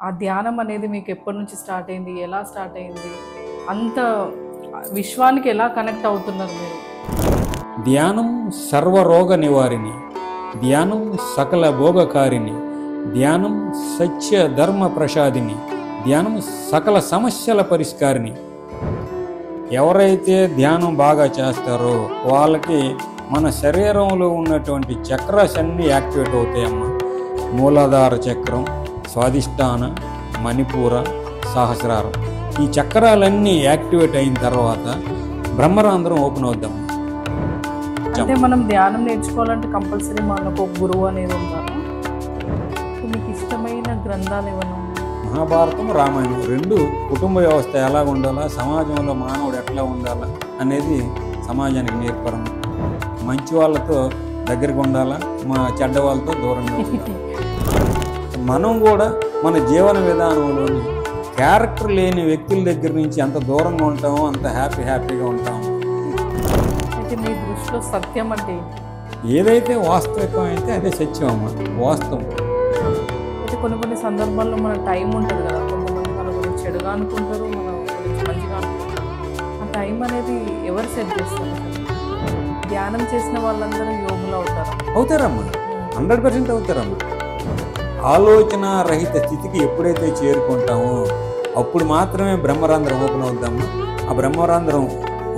ఆ ధ్యానం అనేది మీకు ఎప్పటి నుంచి స్టార్ట్ అయింది? ఎలా స్టార్ట్ అయింది? అంత విశ్వానికి ఎలా కనెక్ట్ అవుతున్నారు మీరు? ధ్యానం సర్వరోగ నివారిణి, ధ్యానం సకల భోగకారిణి, ధ్యానం సత్య ధర్మ ప్రసాదిని, ధ్యానం సకల సమస్యల పరిష్కారిణి. ఎవరైతే ధ్యానం బాగా చేస్తారో వాళ్ళకి మన శరీరంలో ఉన్నటువంటి చక్రాస్ అన్నీ యాక్టివేట్ అవుతాయమ్మా. మూలాధార చక్రం, స్వాదిష్టాన, మణిపూర, సహస్రారం, ఈ చక్రాలన్నీ యాక్టివేట్ అయిన తర్వాత బ్రహ్మరంధ్రం ఓపెన్ అవుద్దాం. అంటే మనం ధ్యానం నేర్చుకోవాలంటే కంపల్సరీ మనకు ఒక గురువు అనేది ఉండాలి. మీకు ఇష్టమైన గ్రంథాలు ఏమైనా? మహాభారతం, రామాయణం రెండు కుటుంబ వ్యవస్థ ఎలా ఉండాలా, సమాజంలో మానవుడు ఎట్లా ఉండాలా అనేది సమాజానికి నేర్పరం. మంచి వాళ్ళతో దగ్గరికి ఉండాలా, మా చెడ్డ వాళ్ళతో దూరంగా ఉండాలి. మనం కూడా మన జీవన విధానంలోని క్యారెక్టర్ లేని వ్యక్తుల దగ్గర నుంచి ఎంత దూరంగా ఉంటామో అంత హ్యాపీగా ఉంటాము. అయితే మీ దృష్టిలో సత్యం అంటే ఏదైతే వాస్తవికం అయితే అదే సత్యం అమ్మ, వాస్తవం. అయితే కొన్ని సందర్భాల్లో మన టైం ఉంటుంది కదా, కొంతమంది మన గురించి చెడుగా అనుకుంటారు, మన గురించి మంచిగా అనుకుంటారు. ఆ టైం అనేది ఎవరు సెట్ చేస్తారు? ధ్యానం చేసిన వాళ్ళందరూ యోగులు అవుతారమ్మా, 100% అవుతారమ్మా. ఆలోచన రహిత స్థితికి ఎప్పుడైతే చేరుకుంటామో అప్పుడు మాత్రమే బ్రహ్మరంధ్రం ఓపెన్ అవుద్దాము. ఆ బ్రహ్మరంధ్రం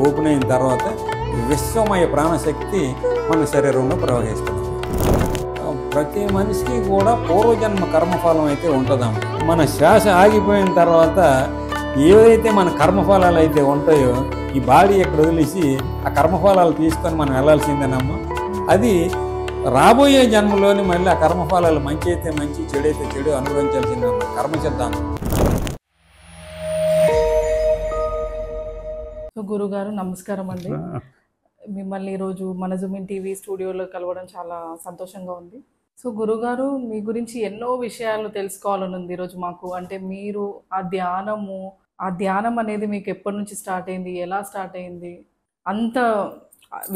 ఓపెన్ అయిన తర్వాత విశ్వమయ ప్రాణశక్తి మన శరీరంలో ప్రవహిస్తుంది. ప్రతి మనిషికి కూడా పూర్వజన్మ కర్మఫలం అయితే ఉంటుందమ్మా. మన శ్వాస ఆగిపోయిన తర్వాత ఏవైతే మన కర్మఫలాలు అయితే ఉంటాయో ఈ బాడీ ఎక్కడ వదిలేసి ఆ కర్మఫలాలు తీసుకొని మనం వెళ్ళాల్సిందేనమ్మా. అది రాబోయే జన్మలోని మళ్ళీ ఆ కర్మఫలాలు మంచి అయితే మంచి, చెడైతే చెడు అనుభవించాల్సిందమ్మా. కర్మ సిద్ధాంతం. సో గురుగారు నమస్కారం అండి. మిమ్మల్ని ఈరోజు మన జూమిన్ టీవీ స్టూడియోలో కలవడం చాలా సంతోషంగా ఉంది. సో గురుగారు, మీ గురించి ఎన్నో విషయాలు తెలుసుకోవాలని ఉంది ఈరోజు మాకు. అంటే మీరు ఆ ధ్యానం అనేది మీకు ఎప్పటి నుంచి స్టార్ట్ అయింది? ఎలా స్టార్ట్ అయింది? అంత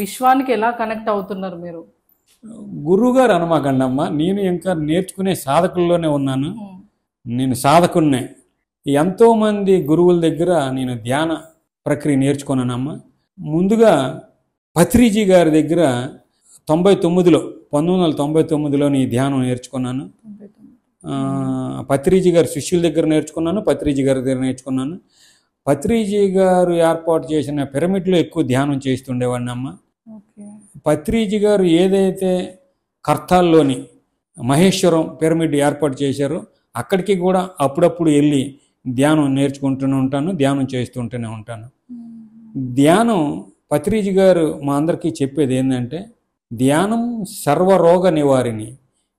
విశ్వానికి ఎలా కనెక్ట్ అవుతున్నారు మీరు? గురువుగారు అనమాకండమ్మ, నేను ఇంకా నేర్చుకునే సాధకుల్లోనే ఉన్నాను. నేను సాధకున్నే. ఎంతోమంది గురువుల దగ్గర నేను ధ్యాన ప్రక్రియ నేర్చుకున్నానమ్మా. ముందుగా పత్రిజీ గారి దగ్గర 1999లో ఈ ధ్యానం నేర్చుకున్నాను. పత్రిజీ గారి శిష్యుల దగ్గర నేర్చుకున్నాను, పత్రిజీ గారి దగ్గర నేర్చుకున్నాను. పత్రిజీ గారు ఏర్పాటు చేసిన పిరమిడ్లో ఎక్కువ ధ్యానం చేస్తుండేవాడిని అమ్మ. పత్రిజీ గారు ఏదైతే కర్తాల్లోని మహేశ్వరం పిరమిడ్ ఏర్పాటు చేశారో అక్కడికి కూడా అప్పుడప్పుడు వెళ్ళి ధ్యానం నేర్చుకుంటూనే ఉంటాను, ధ్యానం చేస్తుంటూనే ఉంటాను. ధ్యానం పత్రిజీ గారు మా అందరికీ చెప్పేది ఏంటంటే, ధ్యానం సర్వరోగ నివారిణి,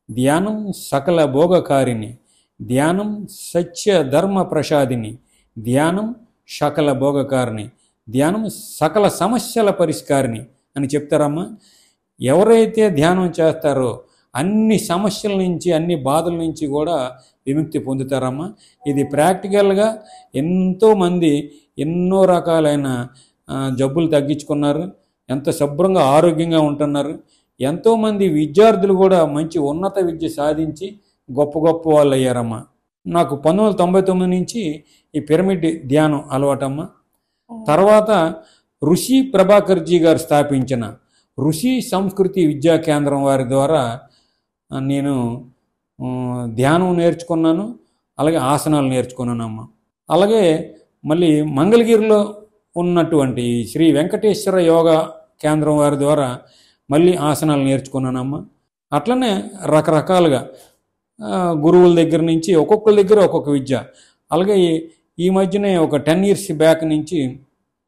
ధ్యానం సకల భోగకారిణి, ధ్యానం సత్య ధర్మ ప్రసాదిని, ధ్యానం సకల భోగకారిణి, ధ్యానం సకల సమస్యల పరిష్కారిణి అని చెప్తారమ్మా. ఎవరైతే ధ్యానం చేస్తారో అన్ని సమస్యల నుంచి, అన్ని బాధల నుంచి కూడా విముక్తి పొందుతారమ్మా. ఇది ప్రాక్టికల్గా ఎంతోమంది ఎన్నో రకాలైన జబ్బులు తగ్గించుకున్నారు, ఎంత శుభ్రంగా ఆరోగ్యంగా ఉంటున్నారు. ఎంతోమంది విద్యార్థులు కూడా మంచి ఉన్నత విద్య సాధించి గొప్ప వాళ్ళు అయ్యారమ్మా. నాకు 1999 నుంచి ఈ పిరమిడ్ ధ్యానం అలవాటమ్మా. తర్వాత ఋషి ప్రభాకర్జీ గారు స్థాపించిన ఋషి సంస్కృతి విద్యా కేంద్రం వారి ద్వారా నేను ధ్యానం నేర్చుకున్నాను, అలాగే ఆసనాలు నేర్చుకున్నానమ్మా. అలాగే మళ్ళీ మంగళగిరిలో ఉన్నటువంటి శ్రీ వెంకటేశ్వర యోగా కేంద్రం వారి ద్వారా మళ్ళీ ఆసనాలు నేర్చుకున్నానమ్మా. అట్లనే రకరకాలుగా గురువుల దగ్గర నుంచి ఒక్కొక్కరి దగ్గర ఒక్కొక్క విద్య. అలాగే ఈ మధ్యనే ఒక 10 years బ్యాక్ నుంచి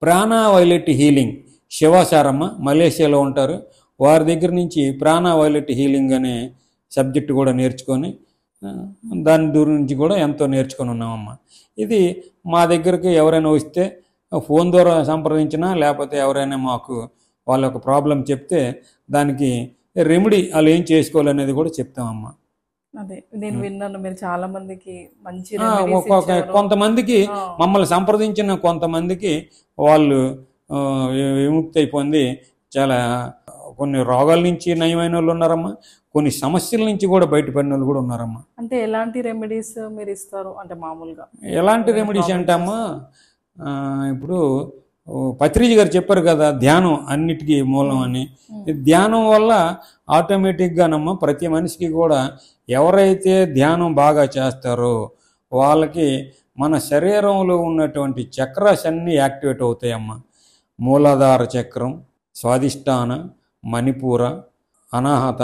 ప్రాణా వైలెట్ హీలింగ్ శివాచారమ్మ మలేషియాలో ఉంటారు, వారి దగ్గర నుంచి ప్రాణా వైలెట్ హీలింగ్ అనే సబ్జెక్టు కూడా నేర్చుకొని దాని దూరం నుంచి కూడా ఎంతో నేర్చుకొని ఉన్నామమ్మా. ఇది మా దగ్గరికి ఎవరైనా వస్తే ఫోన్ ద్వారా సంప్రదించినా, లేకపోతే ఎవరైనా మాకు వాళ్ళ యొక్క ప్రాబ్లం చెప్తే దానికి రెమెడీ వాళ్ళు ఏం చేసుకోవాలనేది కూడా చెప్తామమ్మా. అదే నేను విన్నాను, మీరు చాలా మందికి మంచి కొంతమందికి మమ్మల్ని సంప్రదించిన కొంతమందికి వాళ్ళు విముక్తి పొంది చాలా కొన్ని రోగాల నుంచి నయమైన వాళ్ళు ఉన్నారమ్మా, కొన్ని సమస్యల నుంచి కూడా బయటపడిన వాళ్ళు కూడా ఉన్నారమ్మా. అంటే ఎలాంటి రెమెడీస్ మీరు ఇస్తారు అంటే మామూలుగా? ఎలాంటి రెమెడీస్ అంటే అమ్మా, ఇప్పుడు పత్రిజీ గారు చెప్పారు కదా ధ్యానం అన్నిటికీ మూలం అని. ధ్యానం వల్ల ఆటోమేటిక్గానమ్మా ప్రతి మనిషికి కూడా ఎవరైతే ధ్యానం బాగా చేస్తారో వాళ్ళకి మన శరీరంలో ఉన్నటువంటి చక్రాస్ అన్నీ యాక్టివేట్ అవుతాయమ్మా. మూలాధార చక్రం, స్వాదిష్టాన, మణిపూర, అనాహత,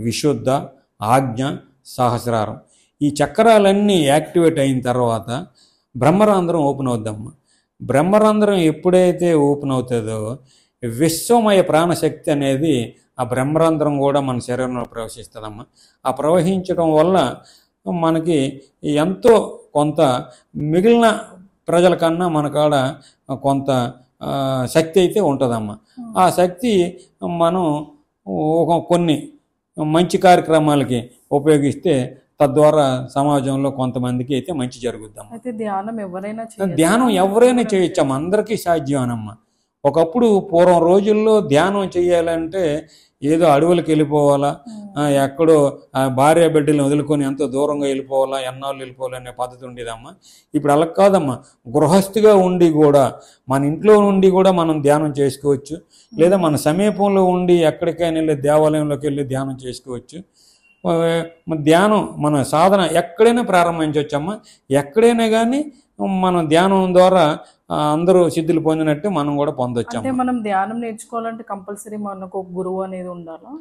విశుద్ధ, ఆజ్ఞ, సహస్రారం, ఈ చక్రాలన్నీ యాక్టివేట్ అయిన తర్వాత బ్రహ్మరంధ్రం ఓపెన్ అవుద్దమ్మా. బ్రహ్మరంధ్రం ఎప్పుడైతే ఓపెన్ అవుతుందో విశ్వమయ ప్రాణశక్తి అనేది ఆ బ్రహ్మరంధ్రం కూడా మన శరీరంలో ప్రవేశిస్తుందమ్మా. ఆ ప్రవహించడం వల్ల మనకి ఎంతో కొంత మిగిలిన ప్రజల కన్నా మన కాడ కొంత శక్తి అయితే ఉంటుందమ్మా. ఆ శక్తి మనం కొన్ని మంచి కార్యక్రమాలకి ఉపయోగిస్తే తద్వారా సమాజంలో కొంతమందికి అయితే మంచి జరుగుద్దాం. అయితే ధ్యానం ఎవరైనా చేయొచ్చమ్మా, అందరికీ సాధ్యమేనమ్మా. ఒకప్పుడు పూర్వం రోజుల్లో ధ్యానం చేయాలంటే ఏదో అడవులకు వెళ్ళిపోవాలా, ఎక్కడో భార్య బిడ్డలను వదులుకొని ఎంతో దూరంగా వెళ్ళిపోవాలా, ఎన్నాళ్ళు వెళ్ళిపోవాలనే పద్ధతి ఉండేదమ్మా. ఇప్పుడు అలా కాదమ్మా, గృహస్థిగా ఉండి కూడా మన ఇంట్లో నుండి కూడా మనం ధ్యానం చేసుకోవచ్చు, లేదా మన సమీపంలో ఉండి ఎక్కడికైనా వెళ్ళి దేవాలయంలోకి వెళ్ళి ధ్యానం చేసుకోవచ్చు. ధ్యానం మన సాధన ఎక్కడైనా ప్రారంభించవచ్చమ్మా. ఎక్కడైనా కానీ మనం ధ్యానం ద్వారా అందరూ సిద్ధులు పొందినట్టు మనం కూడా పొందొచ్చు. అంటే మనం ధ్యానం నేర్చుకోవాలంటే కంపల్సరీ మనకు ఒక గురువు అనేది ఉండాలా?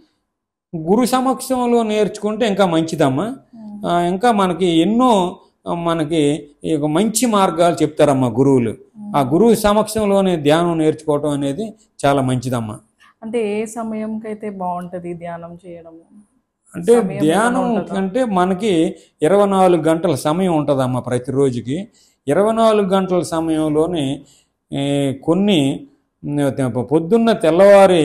గురు సమక్షంలో నేర్చుకుంటే ఇంకా మంచిదమ్మా. ఇంకా మనకి ఎన్నో మంచి మార్గాలు చెప్తారమ్మా గురువులు. ఆ గురువు సమక్షంలోనే ధ్యానం నేర్చుకోవటం అనేది చాలా మంచిదమ్మా. అంటే ఏ సమయంకైతే బాగుంటుంది ధ్యానం చేయడం? అంటే ధ్యానం అంటే మనకి 24 గంటల సమయం ఉంటుందమ్మా ప్రతిరోజుకి. 24 గంటల సమయంలోనే కొన్ని పొద్దున్న తెల్లవారి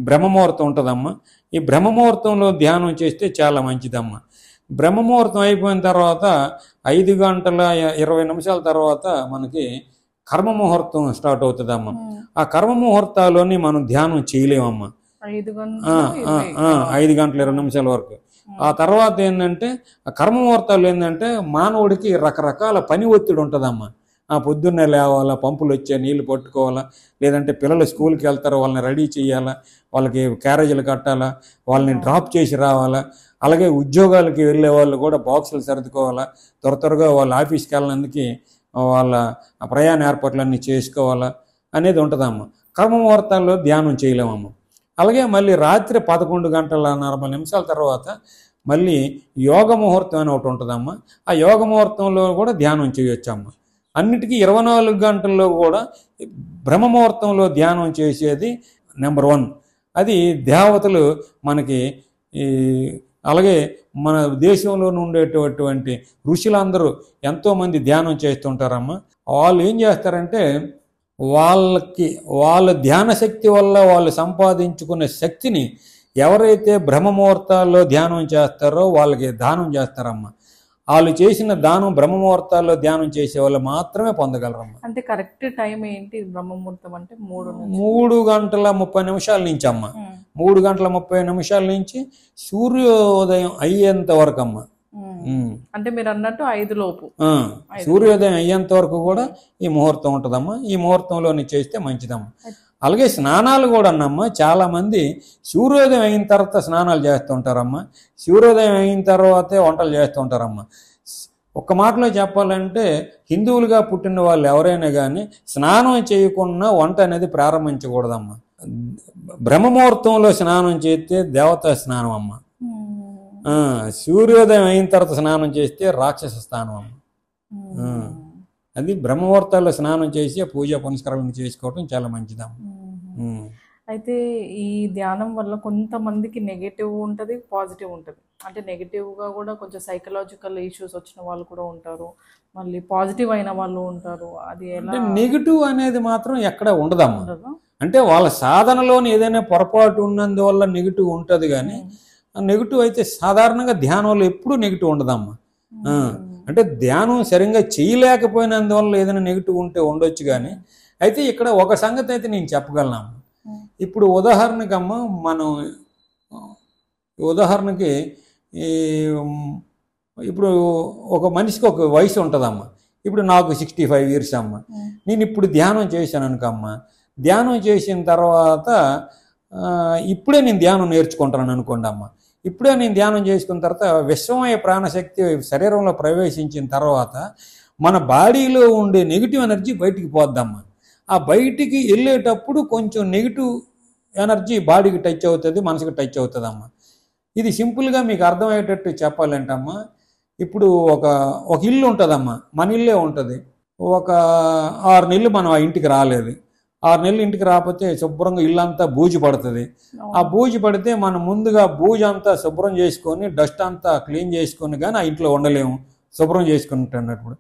బ్రహ్మముహూర్తం ఉంటుందమ్మా. ఈ బ్రహ్మముహూర్తంలో ధ్యానం చేస్తే చాలా మంచిదమ్మా. బ్రహ్మముహూర్తం అయిపోయిన తర్వాత 5 గంటల 20 నిమిషాల తర్వాత మనకి కర్మముహూర్తం స్టార్ట్ అవుతుందమ్మా. ఆ కర్మముహూర్తాల్లోని మనం ధ్యానం చేయలేమమ్మా. 5 గంటల 20 నిమిషాల వరకు. ఆ తర్వాత ఏంటంటే ఆ కర్మముహూర్తాలు ఏంటంటే మానవుడికి రకరకాల పని ఒత్తిడి ఉంటుందమ్మా. పొద్దున్నే లేవాలా, పంపులు వచ్చే నీళ్లు పట్టుకోవాలా, లేదంటే పిల్లలు స్కూల్కి వెళ్తారో వాళ్ళని రెడీ చేయాలా, వాళ్ళకి క్యారేజీలు కట్టాలా, వాళ్ళని డ్రాప్ చేసి రావాలా, అలాగే ఉద్యోగాలకి వెళ్ళే వాళ్ళు కూడా బాక్సులు సర్దుకోవాలా, త్వరగా వాళ్ళ ఆఫీస్కి వెళ్ళినందుకు వాళ్ళ ప్రయాణ ఏర్పాట్లన్నీ చేసుకోవాలా అనేది ఉంటుందమ్మా. కర్మముహూర్తాల్లో ధ్యానం చేయలేమమ్మా. అలాగే మళ్ళీ రాత్రి 11 గంటల 40 నిమిషాల తర్వాత మళ్ళీ యోగ ముహూర్తం అని ఒకటి ఉంటుందమ్మా. ఆ యోగ ముహూర్తంలో కూడా ధ్యానం చేయొచ్చమ్మా. అన్నిటికీ 24 గంటల్లో కూడా బ్రహ్మముహూర్తంలో ధ్యానం చేసేది నెంబర్ 1. అది దేవతలు మనకి అలాగే మన దేశంలో ఉండేటటువంటి ఋషులందరూ ఎంతోమంది ధ్యానం చేస్తుంటారమ్మా. వాళ్ళు ఏం చేస్తారంటే వాళ్ళ ధ్యాన శక్తి వల్ల వాళ్ళు సంపాదించుకునే శక్తిని ఎవరైతే బ్రహ్మముహూర్తాల్లో ధ్యానం చేస్తారో వాళ్ళకి దానం చేస్తారమ్మా. వాళ్ళు చేసిన దానం బ్రహ్మముహూర్తాల్లో ధ్యానం చేసే వాళ్ళు మాత్రమే పొందగలరమ్మా. అంటే కరెక్ట్ టైం ఏంటి బ్రహ్మముహూర్తం అంటే? 3 గంటల 30 నిమిషాల నుంచి అమ్మా. 3 గంటల 30 నిమిషాల నుంచి సూర్యోదయం అయ్యేంత వరకు అమ్మా. అంటే మీరు అన్నట్టు 5 లోపు సూర్యోదయం అయ్యేంత వరకు కూడా ఈ ముహూర్తం ఉంటుందమ్మా. ఈ ముహూర్తంలోని చేస్తే మంచిదమ్మా. అలాగే స్నానాలు కూడా అన్నమ్మా, చాలా మంది సూర్యోదయం అయిన తర్వాత స్నానాలు చేస్తుంటారమ్మా. సూర్యోదయం అయిన తర్వాతే వంటలు చేస్తుంటారమ్మా. ఒక్క మాటలో చెప్పాలంటే హిందువులుగా పుట్టిన వాళ్ళు ఎవరైనా కానీ స్నానం చేయకుండా వంట అనేది ప్రారంభించకూడదమ్మా. బ్రహ్మముహూర్తంలో స్నానం చేస్తే దేవతా స్నానం అమ్మ. సూర్యోదయం అయిన తర్వాత స్నానం చేస్తే రాక్షస స్నానం అమ్మ. అది బ్రహ్మముహూర్తాల్లో స్నానం చేసి పూజా పునస్కారాలను చేసుకోవటం చాలా మంచిదమ్మ. అయితే ఈ ధ్యానం వల్ల కొంతమందికి నెగిటివ్ ఉంటుంది, పాజిటివ్ ఉంటుంది. అంటే నెగిటివ్గా కూడా కొంచెం సైకలాజికల్ ఇష్యూస్ వచ్చిన వాళ్ళు కూడా ఉంటారు, మళ్ళీ పాజిటివ్ అయిన వాళ్ళు ఉంటారు. అది ఎలా? నెగిటివ్ అనేది మాత్రం ఎక్కడ ఉండదమ్మా. అంటే వాళ్ళ సాధనలోని ఏదైనా పొరపాటు ఉన్నందువల్ల నెగిటివ్ ఉంటుంది, కానీ నెగిటివ్ అయితే సాధారణంగా ధ్యానంలో ఎప్పుడూ నెగిటివ్ ఉండదమ్మా. అంటే ధ్యానం సరిగ్గా చేయలేకపోయినందువల్ల ఏదైనా నెగిటివ్ ఉంటే ఉండొచ్చు, కానీ అయితే ఇక్కడ ఒక సంగతి అయితే నేను చెప్పగలను. ఇప్పుడు ఉదాహరణకి అమ్మ మనం ఉదాహరణకి ఈ ఇప్పుడు ఒక మనిషికి ఒక వయసు ఉంటుందమ్మ. ఇప్పుడు నాకు 65 ఇయర్స్ అమ్మ. నేను ఇప్పుడు ధ్యానం చేశాను అనుకమ్మ, ధ్యానం చేసిన తర్వాత ఇప్పుడే నేను ధ్యానం నేర్చుకుంటాను అనుకోండి అమ్మ. ఇప్పుడే నేను ధ్యానం చేసుకున్న తర్వాత విశ్వమయ ప్రాణశక్తి శరీరంలో ప్రవేశించిన తర్వాత మన బాడీలో ఉండే నెగిటివ్ ఎనర్జీ బయటికి పోద్దమ్మా. ఆ బయటికి వెళ్ళేటప్పుడు కొంచెం నెగిటివ్ ఎనర్జీ బాడీకి టచ్ అవుతుంది, మనసుకి టచ్ అవుతుందమ్మా. ఇది సింపుల్గా మీకు అర్థమయ్యేటట్టు చెప్పాలంటే అమ్మా, ఇప్పుడు ఒక ఇల్లు ఉంటుందమ్మా, మన ఇల్లే ఉంటుంది. ఒక 6 నెలలు మనం ఆ ఇంటికి రాలేదు. 6 నెలలు ఇంటికి రాకపోతే శుభ్రంగా ఇల్లంతా బూజు పడుతుంది. ఆ బూజు పడితే మనం ముందుగా బూజు అంతా శుభ్రం చేసుకొని డస్ట్ అంతా క్లీన్ చేసుకొని కానీ ఆ ఇంట్లో ఉండలేము శుభ్రం చేసుకుంటున్నప్పుడు.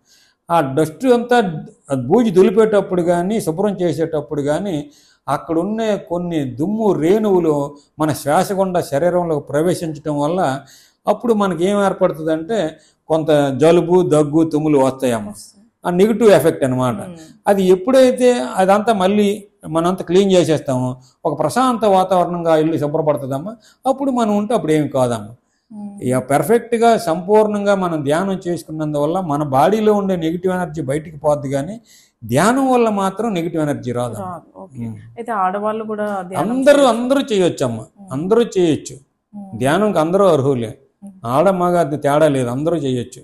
ఆ డస్ట్ అంతా బూజు దులిపేటప్పుడు కానీ శుభ్రం చేసేటప్పుడు కానీ అక్కడున్న కొన్ని దుమ్ము రేణువులు మన శ్వాస గుండా శరీరంలో ప్రవేశించడం వల్ల అప్పుడు మనకి ఏం ఏర్పడుతుందంటే కొంత జలుబు దగ్గు తుమ్ములు వస్తాయమ్మ. ఆ నెగిటివ్ ఎఫెక్ట్ అనమాట. అది ఎప్పుడైతే అదంతా మళ్ళీ మనంతా క్లీన్ చేసేస్తామో ఒక ప్రశాంత వాతావరణంగా ఇల్లు శుభ్రపడుతుందమ్మా. అప్పుడు మనం ఉంటే అప్పుడు ఏమి కాదమ్మా. ఇక పర్ఫెక్ట్గా సంపూర్ణంగా మనం ధ్యానం చేసుకున్నందువల్ల మన బాడీలో ఉండే నెగిటివ్ ఎనర్జీ బయటికి పోద్ది, కానీ ధ్యానం వల్ల మాత్రం నెగిటివ్ ఎనర్జీ రాదు. అయితే ఆడవాళ్ళు కూడా అందరూ చేయొచ్చు అమ్మ, అందరూ చేయొచ్చు. ధ్యానంకి అందరూ అర్హులే, ఆడ మగ తేడా లేదు, అందరూ చేయొచ్చు.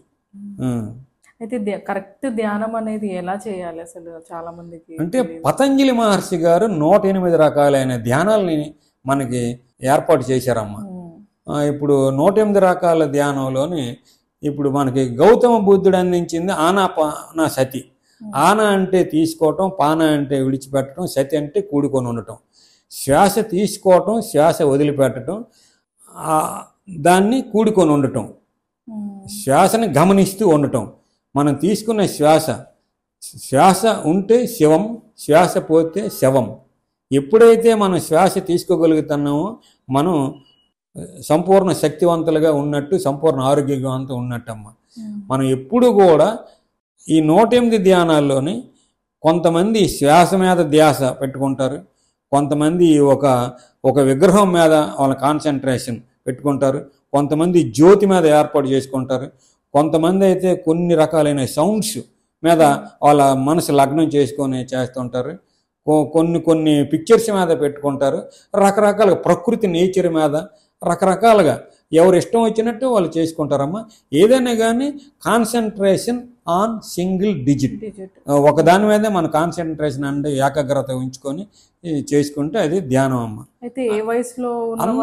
అయితే కరెక్ట్ ధ్యానం అనేది ఎలా చేయాలి అసలు చాలా మందికి అంటే పతంజలి మహర్షి గారు 108 రకాలైన ధ్యానాలని మనకి ఏర్పాటు చేశారమ్మా. ఇప్పుడు 108 రకాల ధ్యానంలోని ఇప్పుడు మనకి గౌతమ బుద్ధుడు అందించింది ఆనాపాన సతి. ఆన అంటే తీసుకోవటం, పాన అంటే విడిచిపెట్టడం, సతి అంటే కూడుకొని ఉండటం. శ్వాస తీసుకోవటం, శ్వాస వదిలిపెట్టడం, దాన్ని కూడుకొని ఉండటం, శ్వాసని గమనిస్తూ ఉండటం. మనం తీసుకున్న శ్వాస ఉంటే శివం, శ్వాస పోతే శవం. ఎప్పుడైతే మనం శ్వాస తీసుకోగలుగుతున్నామో మనం సంపూర్ణ శక్తివంతులుగా ఉన్నట్టు, సంపూర్ణ ఆరోగ్యవంతం ఉన్నట్టమ్మా. మనం ఎప్పుడు కూడా ఈ 108 ధ్యానాల్లోని కొంతమంది శ్వాస మీద ధ్యాస పెట్టుకుంటారు, కొంతమంది ఒక విగ్రహం మీద వాళ్ళ కాన్సన్ట్రేషన్ పెట్టుకుంటారు, కొంతమంది జ్యోతి మీద ఏర్పాటు చేసుకుంటారు, కొంతమంది అయితే కొన్ని రకాలైన సౌండ్స్ మీద వాళ్ళ మనసు లగ్నం చేసుకొని చేస్తుంటారు, కొన్ని పిక్చర్స్ మీద పెట్టుకుంటారు, రకరకాలుగా ప్రకృతి నేచర్ మీద రకరకాలుగా ఎవరు ఇష్టం వచ్చినట్టు వాళ్ళు చేసుకుంటారమ్మా. ఏదైనా కానీ కాన్సన్ట్రేషన్ ఆన్ సింగిల్ డిజిట్, ఒకదాని మీదే మన కాన్సన్ట్రేషన్ అంటే ఏకాగ్రత ఉంచుకొని చేసుకుంటే అది ధ్యానం అమ్మ. అయితే ఏ వయసులో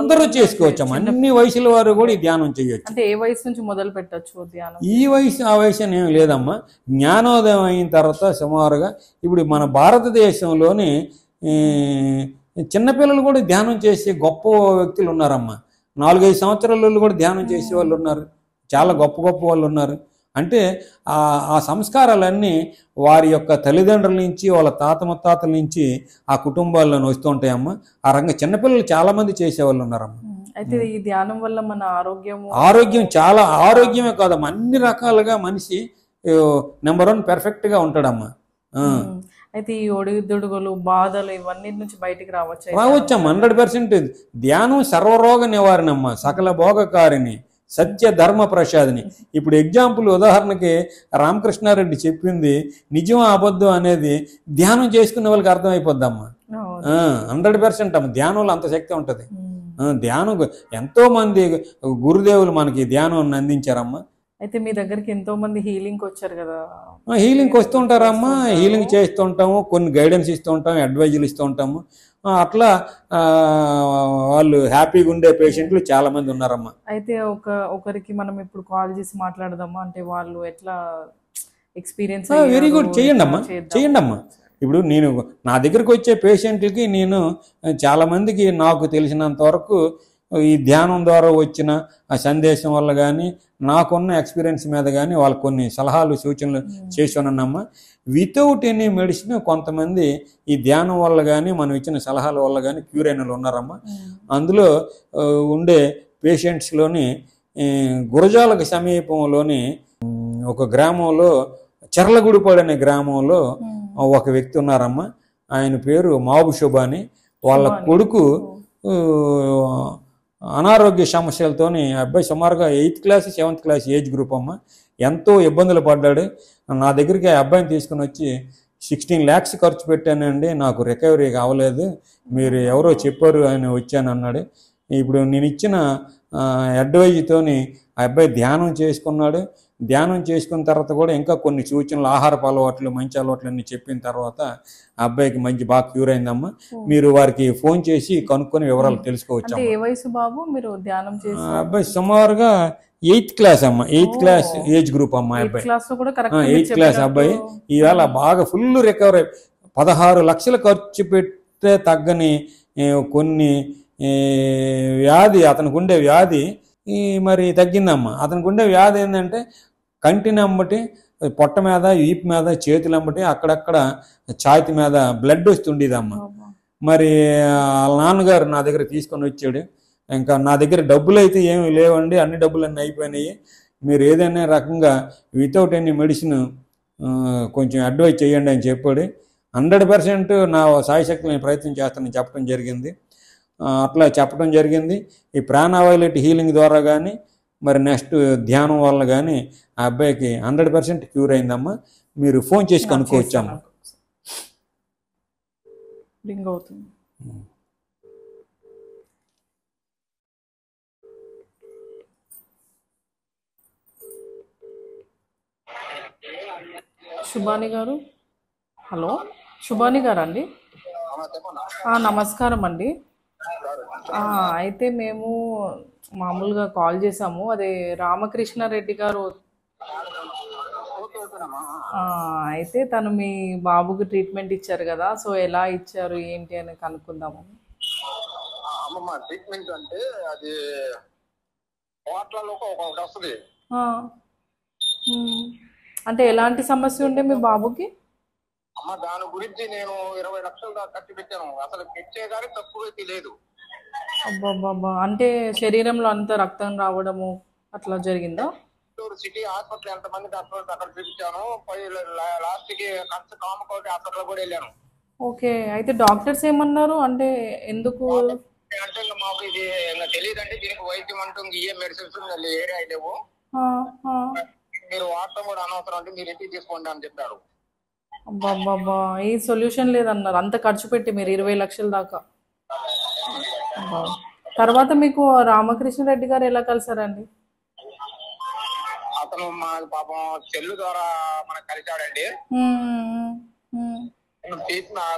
అందరూ చేసుకోవచ్చు అమ్మ, అన్ని వయసుల వారు కూడా ఈ ధ్యానం చేయొచ్చు. అంటే ఏ వయసు నుంచి మొదలు పెట్టచ్చు ధ్యానం? ఈ వయసు ఆ వయసు అని ఏమి లేదమ్మా. జ్ఞానోదయం అయిన తర్వాత సుమారుగా ఇప్పుడు మన భారతదేశంలోని చిన్నపిల్లలు కూడా ధ్యానం చేసే గొప్ప వ్యక్తులు ఉన్నారమ్మా. 4-5 సంవత్సరాల కూడా ధ్యానం చేసే వాళ్ళు ఉన్నారు, చాలా గొప్ప వాళ్ళు ఉన్నారు. అంటే ఆ సంస్కారాలన్నీ వారి యొక్క తల్లిదండ్రుల నుంచి, వాళ్ళ తాత ముత్తాతల నుంచి ఆ కుటుంబాల్లోనే వస్తూ ఉంటాయమ్మా. ఆ రంగం చిన్నపిల్లలు చాలా మంది చేసేవాళ్ళు ఉన్నారమ్మా. అయితే ఈ ధ్యానం వల్ల మన ఆరోగ్యం చాలా ఆరోగ్యమే కాదమ్మా, అన్ని రకాలుగా మనిషి నెంబర్ 1 పెర్ఫెక్ట్గా ఉంటాడమ్మా. అయితే ఈ ఒడిదుడుగులు, బాధలు ఇవన్నీ నుంచి బయటికి రావచ్చమ్మా. 100%. ధ్యానం సర్వరోగ నివారణమ్మ, సకల భోగకారిణి, సత్య ధర్మ ప్రసాదిని. ఇప్పుడు ఎగ్జాంపుల్ ఉదాహరణకి రామకృష్ణారెడ్డి చెప్పింది నిజం అబద్ధం అనేది ధ్యానం చేసుకునే వాళ్ళకి అర్థమైపోద్దమ్మా. 100% అమ్మ, ధ్యానంలో అంత శక్తి ఉంటుంది. ధ్యానం ఎంతో మంది గురుదేవులు మనకి ధ్యానం అందించారమ్మా. అయితే మీ దగ్గరికి ఎంతో మంది హీలింగ్కి వచ్చారు కదా? హీలింగ్కి వస్తుంటారమ్మా, హీలింగ్ చేస్తూ ఉంటాము, కొన్ని గైడెన్స్ ఇస్తూ ఉంటాము, అడ్వైజులు ఇస్తూ ఉంటాము. అట్లా వాళ్ళు హ్యాపీగా ఉండే పేషెంట్లు చాలా మంది ఉన్నారమ్మా. అయితే ఒకరికి మనం ఇప్పుడు కాల్ చేసి మాట్లాడదామా, అంటే వాళ్ళు ఎట్లా ఎక్స్పీరియన్స్? వెరీ గుడ్, చేయండి అమ్మా. ఇప్పుడు నేను నా దగ్గరకు వచ్చే పేషెంట్లకి నేను చాలా మందికి నాకు తెలిసినంత వరకు ఈ ధ్యానం ద్వారా వచ్చిన ఆ సందేశం వల్ల కానీ, నాకున్న ఎక్స్పీరియన్స్ మీద కానీ వాళ్ళకి కొన్ని సలహాలు సూచనలు చేసానమ్మా. వితౌట్ ఎనీ మెడిసిన్ కొంతమంది ఈ ధ్యానం వల్ల కానీ మనం ఇచ్చిన సలహాల వల్ల కానీ క్యూర్ అయిన వాళ్ళు ఉన్నారమ్మా. అందులో ఉండే పేషెంట్స్లోని గురజాలకు సమీపంలోని ఒక గ్రామంలో, చెర్లగుడిపాడు అనే గ్రామంలో ఒక వ్యక్తి ఉన్నారమ్మా. ఆయన పేరు మాబు శుభాని. వాళ్ళ కొడుకు అనారోగ్య సమస్యలతోని అబ్బాయి సుమారుగా 8th class 7th class age group అమ్మ. ఎంతో ఇబ్బందులు పడ్డాడు. నా దగ్గరికి ఆ అబ్బాయిని తీసుకుని వచ్చి 16 lakhs ఖర్చు పెట్టానండి, నాకు రికవరీ అవ్వలేదు, మీరు ఎవరో చెప్పారు అని వచ్చాను అన్నాడు. ఇప్పుడు నేను ఇచ్చిన అడ్వైజ్తోని ఆ అబ్బాయి ధ్యానం చేసుకున్నాడు. ధ్యానం చేసుకున్న తర్వాత కూడా ఇంకా కొన్ని సూచనలు, ఆహారపు అలవాట్లు, మంచి అలవాట్లు అన్ని చెప్పిన తర్వాత ఆ అబ్బాయికి మంచి బాగా క్యూర్ అయిందమ్మా. మీరు వారికి ఫోన్ చేసి కనుక్కొని వివరాలు తెలుసుకోవచ్చు. ఏ వయసు బాబు మీరు ధ్యానం చేసి? అబ్బాయి సుమారుగా 8th క్లాస్ అమ్మ, 8th క్లాస్ ఏజ్ గ్రూప్ అమ్మ. అబ్బాయి 8th క్లాస్ అబ్బాయి ఇవాళ బాగా ఫుల్ రికవరీ. 16 లక్షలు ఖర్చు పెడితే తగ్గని కొన్ని వ్యాధి, అతనికి ఉండే వ్యాధి మరి తగ్గిందమ్మా. అతనికి ఉండే వ్యాధి ఏంటంటే కంటిని అమ్మటి, పొట్ట మీద, ఈపు మీద, చేతులు అమ్మటి, అక్కడక్కడ ఛాతి మీద బ్లడ్ వస్తుండేదమ్మా. మరి వాళ్ళ నాన్నగారు నా దగ్గర తీసుకొని వచ్చాడు. ఇంకా నా దగ్గర డబ్బులు అయితే ఏమి లేవండి, అన్ని డబ్బులు అన్నీ అయిపోయినాయి, మీరు ఏదైనా రకంగా వితౌట్ ఎనీ మెడిసిన్ కొంచెం అడ్వైజ్ చేయండి అని చెప్పాడు. 100% నా సాయశక్తి నేను ప్రయత్నం చేస్తానని చెప్పడం జరిగింది. అట్లా చెప్పడం జరిగింది. ఈ ప్రాణవైలెట్ హీలింగ్ ద్వారా కానీ మరి నెక్స్ట్ ధ్యానం వల్ల కానీ ఆ అబ్బాయికి 100% క్యూర్ అయిందమ్మా. మీరు ఫోన్ చేసి కనుక్కోవచ్చమ్మా. శుభాని గారు, హలో శుభాని గారు అండి? నమస్కారం అండి. అయితే మేము మామూలుగా కాల్ చేసాము, అదే రామకృష్ణారెడ్డి గారు. అయితే తను మీ బాబుకి ట్రీట్మెంట్ ఇచ్చారు కదా, సో ఎలా ఇచ్చారు ఏంటి అని కనుక్కుందాము. ట్రీట్మెంట్ అంటే అది వస్తుంది. అంటే ఎలాంటి సమస్య ఉండే మీ బాబుకి? దాని గురించి నేను 20 లక్షలు దాకా ఖర్చు పెట్టాను. అసలు పెట్టేగానే తక్కువ అయితే లేదు. అబ్బాబ్బా, అంటే శరీరంలో అంత రక్తం రావడము అట్లా జరిగిందా? సిటీ హాస్పిటల్ ఎంతమంది డాక్టర్స్ అక్కడ చూపించాను. లాస్ట్ కి కామకోటి హాస్పిటల్ కూడా వెళ్ళాను. ఓకే, అయితే డాక్టర్స్ ఏమన్నారు? అంటే ఎందుకు అంటే మాకు ఇది తెలియదండి, దీనికి వైద్యం అంటూ ఏ మెడిసిన్స్ ఏరియా లేవు, మీరు వాడటం కూడా అనవసరం అంటే మీరు ఇంటికి తీసుకోండి అని చెప్పారు. అబ్బాబ్బా, ఏ సొల్యూషన్ లేదన్నారు అంత ఖర్చు పెట్టి మీరు 20 లక్షల దాకా. తర్వాత మీకు రామకృష్ణారెడ్డి గారు ఎలా కలిసారండి? అతను మా పాపం చెల్లు ద్వారా మనకు కలిసాడండి.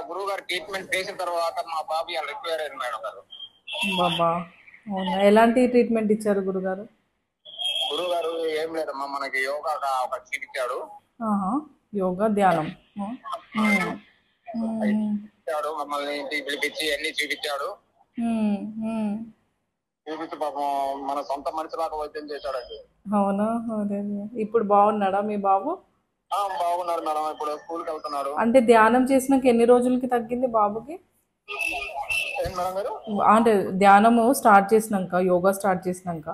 గురువు గారు ట్రీట్మెంట్ చేసిన తర్వాత మా బాబు ఇలా రిక్వైర్ అయింది మేడం గారు. బాబా, ఎలాంటి ట్రీట్మెంట్ ఇచ్చారు గురుగారు? గురువు గారు ఏం లేదమ్మా, మనకి యోగా ఒక చూపించాడు. యోగా ధ్యానం మమ్మల్ని ఇంటికి పిలిపించి అన్ని చూపించాడు. చూపించి పాపం మన సొంత మనిషిలాగా వైద్యం చేశాడండి. అవునా? అదే, ఇప్పుడు బాగున్నాడా మీ బాబు? బాగున్నాడు మేడం, ఇప్పుడు స్కూల్కి వెళ్తున్నాడు. అంటే ధ్యానం చేసినాక ఎన్ని రోజులకి తగ్గింది బాబుకి? అంటే ధ్యానము స్టార్ట్ చేసినాక, యోగా స్టార్ట్ చేసినాక?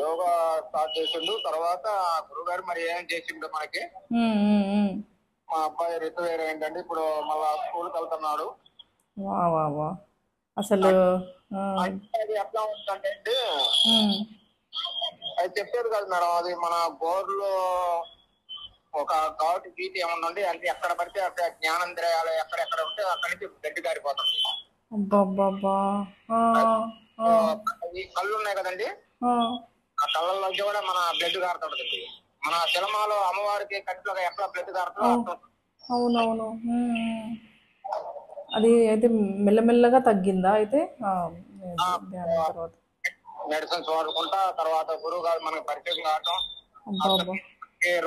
యోగా స్టార్ట్ చేసిండు తర్వాత గురుగారు మరి ఏం చేసిండు మనకి. మా అబ్బాయి రికవరీ ఏంటంటే ఇప్పుడు మళ్ళా స్కూల్కి వెళ్తున్నాడు. అసలు అది ఎట్లా ఉంటుందంటే అది చెప్పేది కాదు మేడం, అది మన బోర్లో ఒక ఘాటు గీతి ఏముందండి, అంటే ఎక్కడ పడితే అక్కడ జ్ఞానేంద్రియాలు ఎక్కడెక్కడ ఉంటే అక్కడి నుంచి గడ్డి కారిపోతుంది. ఈ కళ్ళు ఉన్నాయి కదండి, ఆ కళ్ళల్లోంచి కూడా మన బ్లడ్ కారుతుంటది. మన సినిమాలో అమ్మవారికి కట్లో ఎట్లా బ్లడ్ కారుతుందో. అవునవును. అది అయితే మెల్లమెల్లగా తగ్గిందా? అయితే మెడిసిన్స్ వాడుకుంటా తర్వాత గురువు గారు మనకు పరిచయం కావటం,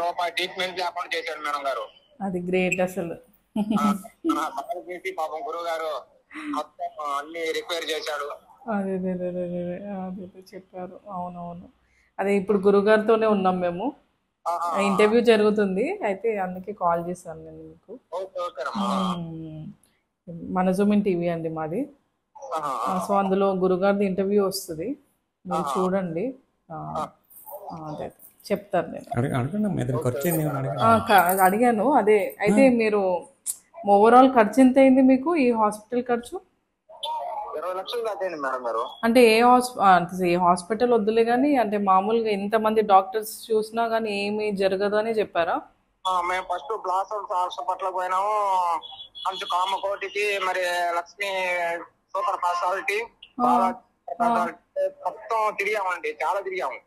రూపాయి ట్రీట్మెంట్ లేకుండా చేశాడు మేడం గారు. అది గ్రేట్ అసలు. పాపం గురువు గారు అన్ని రిపేర్ చేశాడు. అదే చెప్పారు. అవునవును, అదే ఇప్పుడు గురుగారితోనే ఉన్నాం మేము, ఇంటర్వ్యూ జరుగుతుంది, అయితే అందుకే కాల్ చేశాను నేను మీకు. మన జూమిన్ టీవీ అండి మాది. సో అందులో గురుగారిది ఇంటర్వ్యూ వస్తుంది, మీరు చూడండి. అదే చెప్తాను నేను. అడిగాను. అదే అయితే మీరు ఓవరాల్ ఖర్చు ఎంత అయింది మీకు ఈ హాస్పిటల్ ఖర్చు? 20 లక్షలు దాటండి మేడం గారు. అంటే ఏ హాస్పిటల్ వద్దులే కానీ అంటే మామూలుగా ఎంతమంది డాక్టర్స్ చూసినా కానీ ఏమీ జరగదు అని చెప్పారా? మేము ఫస్ట్ బ్లాసమ్స్ హాస్పిటల్ పోయినాము, కొంచెం కామకోటికి, మరి లక్ష్మి సూపర్ స్పెషాలిటీ, మొత్తం తిరిగామండి, చాలా తిరిగాము.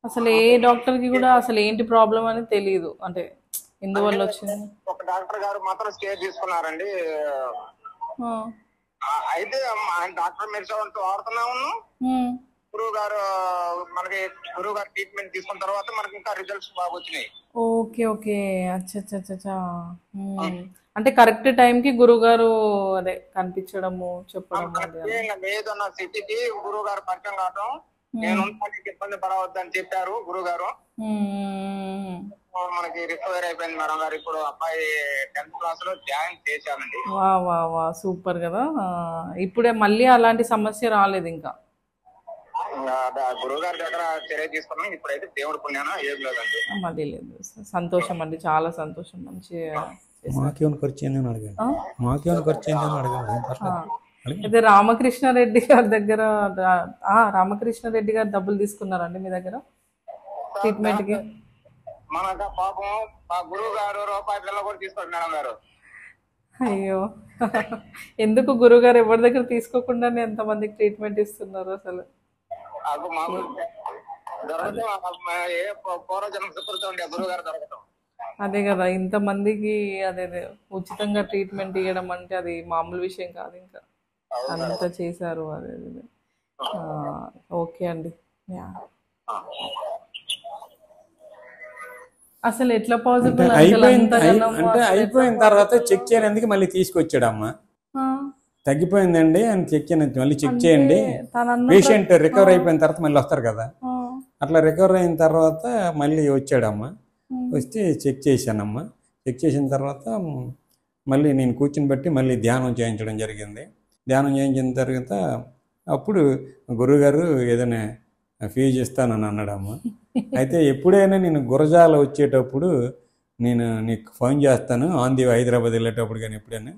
అసలు ఏ డాక్టర్ కి కూడా అసలు ఏంటి ప్రాబ్లం అని తెలియదు, అంటే ఎందువల్ల వచ్చింది. ఒక డాక్టర్ గారు మాత్రం స్టే తీసుకున్నారండి. అయితే డాక్టర్ మెడిసిన్ వాడుతున్నాము. గురువు గారు ట్రీట్మెంట్ తీసుకున్న తర్వాత మనకి ఇంకా రిజల్ట్స్ బాగా వచ్చినాయి. ఓకే ఓకే, అచ్చా. అంటే కరెక్ట్ టైం కి గురువు గారు అదే కనిపించడము చెప్పడం లేదన్న సిటీకి గురువు గారు పరిచయం కావడం, నేను ఇబ్బంది పడవద్దని చెప్పారు గురువు గారు. మనకి రికవర్ అయిపోయింది మేడం గారు. ఇప్పుడు అబ్బాయి 10th క్లాస్ లో జాయిన్ చేశానండి. వా సూపర్ కదా. ఇప్పుడే మళ్ళీ అలాంటి సమస్య రాలేదు ఇంకా. గురువు గారి దగ్గర చర్య తీసుకున్నాం. ఇప్పుడైతే దేవుడి పుణ్యాన ఏం లేదండి, మళ్ళీ లేదు. సంతోషం అండి, చాలా సంతోషం. మంచిగా మాకేమైనా ఖర్చు అయిందని అడగండి, మాకేమైనా ఖర్చు అయిందని అడగండి. అయితే రామకృష్ణారెడ్డి గారి దగ్గర రామకృష్ణారెడ్డి గారు డబ్బులు తీసుకున్నారండి మీ దగ్గర ట్రీట్మెంట్ కి? మనక పాపం మా గురువు గారు రూపాయి పిల్ల కూడా తీసుకోండి మేడం గారు. అయ్యో, ఎందుకు గురువు గారు ఎవరి దగ్గర తీసుకోకుండానే ఎంతమందికి ట్రీట్మెంట్ ఇస్తున్నారు అసలు? మాకు పూర్వజన్మ సుకృతం ఉండే గురువు గారు దొరకటం. అదే కదా, ఇంతమందికి అదే ఉచితంగా ట్రీట్మెంట్ ఇవ్వడం అంటే అది మామూలు విషయం కాదు. ఇంకా అంతా చేశారు. అదే ఓకే అండి. అసలు ఎట్లా పాజిబుల్? అంటే అయిపోయిన తర్వాత చెక్ చేయడానికి మళ్ళీ తీసుకొచ్చాడమ్మా. తగ్గిపోయిందండి అని చెక్ చేయడానికి మళ్ళీ చెక్ చేయండి, పేషెంట్ రికవర్ అయిపోయిన తర్వాత మళ్ళీ వస్తారు కదా, అట్లా రికవర్ అయిన తర్వాత మళ్ళీ వచ్చాడమ్మా. వస్తే చెక్ చేశానమ్మా. చెక్ చేసిన తర్వాత మళ్ళీ నేను కూర్చుని బట్టి మళ్ళీ ధ్యానం చేయించడం జరిగింది. ధ్యానం చేయించిన తర్వాత అప్పుడు గురువుగారు ఏదైనా ఫీజు ఇస్తానని అన్నాడమ్మా. అయితే ఎప్పుడైనా నేను గురజాల వచ్చేటప్పుడు నేను నీకు ఫోన్ చేస్తాను, ఆన్ ది హైదరాబాద్ వెళ్ళేటప్పుడు కానీ ఎప్పుడైనా,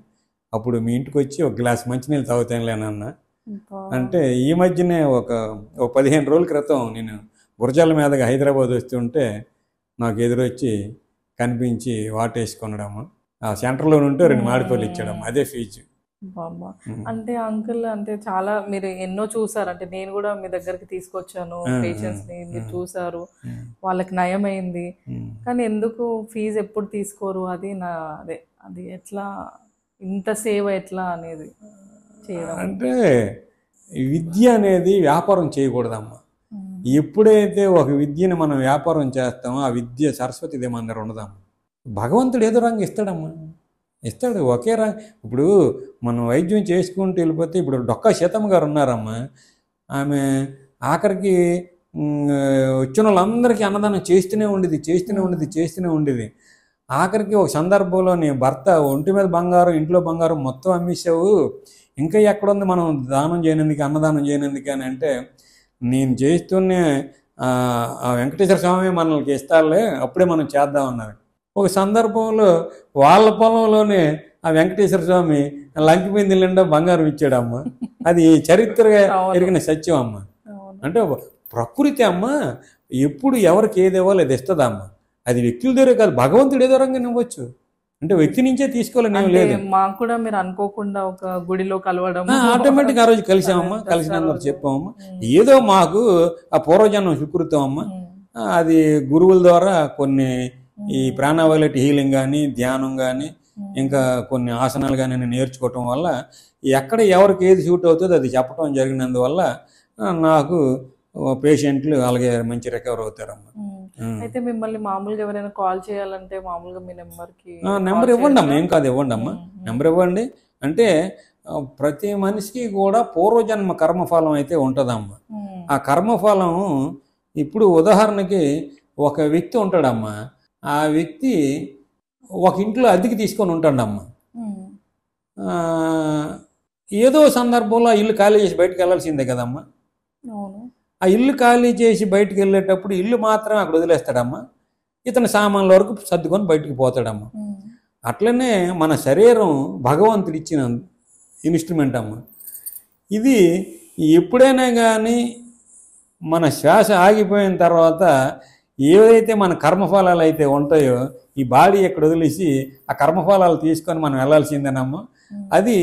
అప్పుడు మీ ఇంటికి వచ్చి ఒక గ్లాస్ మంచినీళ్ళు తాగుతానులేనన్నా. అంటే ఈ మధ్యనే ఒక 15 రోజుల క్రితం నేను గురజాల మీదగా హైదరాబాద్ వస్తుంటే నాకు ఎదురొచ్చి కనిపించి వాటేసుకున్నాడమ్మా. ఆ సెంటర్లో ఉంటే 2 మాడిపల్లి ఇచ్చాడమ్మా, అదే ఫీజు. బాబా, అంటే అంకుల్ అంటే చాలా మీరు ఎన్నో చూసారు. అంటే నేను కూడా మీ దగ్గరికి తీసుకొచ్చాను పేషెంట్స్ ని, మీరు చూసారు, వాళ్ళకి నయమైంది. కానీ ఎందుకు ఫీజు ఎప్పుడు తీసుకోరు? అది అది ఎట్లా ఇంత సేవ ఎట్లా అనేది చేయడం? అంటే విద్య అనేది వ్యాపారం చేయకూడదమ్మా. ఎప్పుడైతే ఒక విద్యను మనం వ్యాపారం చేస్తామో ఆ విద్య సరస్వతి మన ఉండదమ్మా. భగవంతుడు ఏదో రంగు ఇస్తాడమ్మా, ఇస్తాడు ఒకే రంగు. ఇప్పుడు మనం వైద్యం చేసుకుంటూ వెళ్ళిపోతే ఇప్పుడు డొక్కా సీతమ్మ గారు ఉన్నారమ్మా, ఆమె ఆఖరికి వచ్చిన వాళ్ళందరికీ అన్నదానం చేస్తూనే ఉండేది. ఆఖరికి ఒక సందర్భంలో నీ భర్త ఒంటి మీద బంగారం, ఇంట్లో బంగారం మొత్తం అమ్మేసావు, ఇంకా ఎక్కడుంది మనం దానం చేయనందుకు, అన్నదానం చేయనందుకు అని అంటే, నేను చేస్తూనే ఆ వెంకటేశ్వర స్వామి మనల్ని ఇస్తాలే, అప్పుడే మనం చేద్దామన్నది. ఒక సందర్భంలో వాళ్ళ పొలంలోనే ఆ వెంకటేశ్వర స్వామి లంకిపోయింది నిండా బంగారం ఇచ్చాడమ్మ. అది చరిత్రగా ఎరిగిన సత్యం అమ్మ. అంటే ప్రకృతి అమ్మ ఎప్పుడు ఎవరికి ఏది ఇవ్వాలి అది ఇస్తుందమ్మ. అది వ్యక్తుల దగ్గర కాదు, భగవంతుడు ఏదో రంగా ఇవ్వచ్చు. అంటే వ్యక్తి నుంచే తీసుకోవాలని లేదు. మాకు కూడా మీరు అనుకోకుండా ఒక గుడిలో కలవడం, ఆటోమేటిక్ ఆ రోజు కలిసామమ్మా, కలిసినందుకు చెప్పామమ్మా. ఏదో మాకు ఆ పూర్వజన్మ సుకృతం అమ్మ. అది గురువుల ద్వారా కొన్ని ఈ ప్రాణవైలెట్ హీలింగ్ కానీ, ధ్యానం కానీ, ఇంకా కొన్ని ఆసనాలు కానీ నేర్చుకోవటం వల్ల ఎక్కడ ఎవరికి ఏది సూట్ అవుతుందో అది చెప్పడం జరిగినందువల్ల నాకు పేషెంట్లు అలాగే మంచి రికవర్ అవుతారమ్మా. అయితే మిమ్మల్ని మామూలుగా ఎవరైనా కాల్ చేయాలంటే మామూలుగా మీ నెంబర్ ఇవ్వండి అమ్మా, ఏం కాదు ఇవ్వండి అమ్మా, నెంబర్ ఇవ్వండి. అంటే ప్రతి మనిషికి కూడా పూర్వజన్మ కర్మఫలం అయితే ఉంటుందమ్మా. ఆ కర్మఫలం ఇప్పుడు ఉదాహరణకి ఒక వ్యక్తి ఉంటాడమ్మా, ఆ వ్యక్తి ఒక ఇంట్లో అద్దెకి తీసుకొని ఉంటాడమ్మా. ఏదో సందర్భంలో ఆ ఇల్లు ఖాళీ చేసి బయటకు వెళ్ళాల్సిందే కదమ్మా. ఆ ఇల్లు ఖాళీ చేసి బయటకు వెళ్ళేటప్పుడు ఇల్లు మాత్రం అక్కడ వదిలేస్తాడమ్మా, ఇతని సామాన్ల వరకు సర్దుకొని బయటికి పోతాడమ్మా. అట్లనే మన శరీరం భగవంతుడు ఇచ్చిన ఇన్స్ట్రుమెంట్ అమ్మ. ఇది ఎప్పుడైనా కానీ మన శ్వాస ఆగిపోయిన తర్వాత ఏవైతే మన కర్మఫలాలు అయితే ఉంటాయో ఈ బాడీ ఎక్కడ వదిలేసి ఆ కర్మఫలాలు తీసుకొని మనం వెళ్ళాల్సిందేనమ్మా. అది